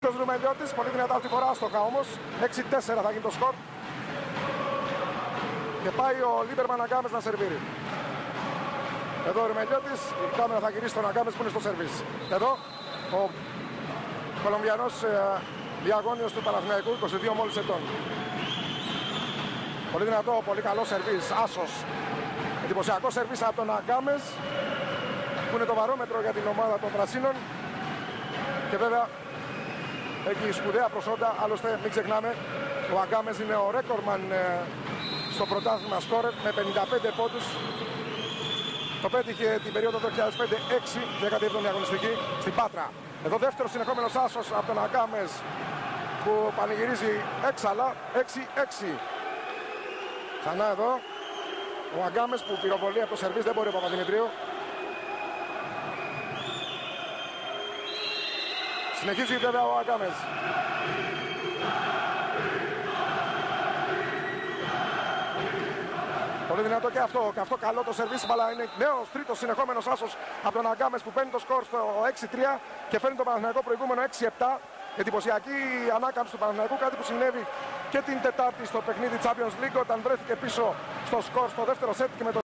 Ο Ρουμελιώτης, πολύ δυνατά αυτή τη φορά, άστοχα όμως. 6-4 θα γίνει το σκορ. Και πάει ο Λίμπερμαν Αγκάμες να σερβίρει. Εδώ ο Ρουμελιώτης, η κάμερα θα γυρίσει τον Αγκάμες που είναι στο σερβίς. Εδώ ο Κολομβιανός διαγώνιος του Παναθηναϊκού, 22 μόλις ετών. Πολύ δυνατό, πολύ καλό σερβίς, άσος. Εντυπωσιακό σερβίς από τον Αγκάμες, που είναι το βαρόμετρο για την ομάδα των Πρασίνων. Και βέβαια έχει σπουδαία προσόντα, άλλωστε μην ξεχνάμε, ο Αγκάμες είναι ο ρέκορμαν στο πρωτάθλημα σκόρερ με 55 πόντους. Το πέτυχε την περίοδο 2005-6, 17η αγωνιστική στην Πάτρα. Εδώ δεύτερος συνεχόμενος άσος από τον Αγκάμες που πανηγυρίζει έξαλα, 6-6. Ξανά εδώ ο Αγκάμες που πυροβολεί από το σερβίς, δεν μπορεί ο Παπαδημητρίου. Συνεχίζει βέβαια ο Αγκάμες. Πολύ δυνατό και αυτό καλό το σερβίς, αλλά είναι νέος τρίτος συνεχόμενος άσος από τον Αγκάμες που παίρνει το σκορ στο 6-3 και φέρνει το Παναθηναϊκό προηγούμενο 6-7. Εντυπωσιακή ανάκαμψη του Παναθηναϊκού, κάτι που συνέβη και την Τετάρτη στο παιχνίδι Champions League όταν βρέθηκε πίσω στο σκορ στο δεύτερο σετ και με το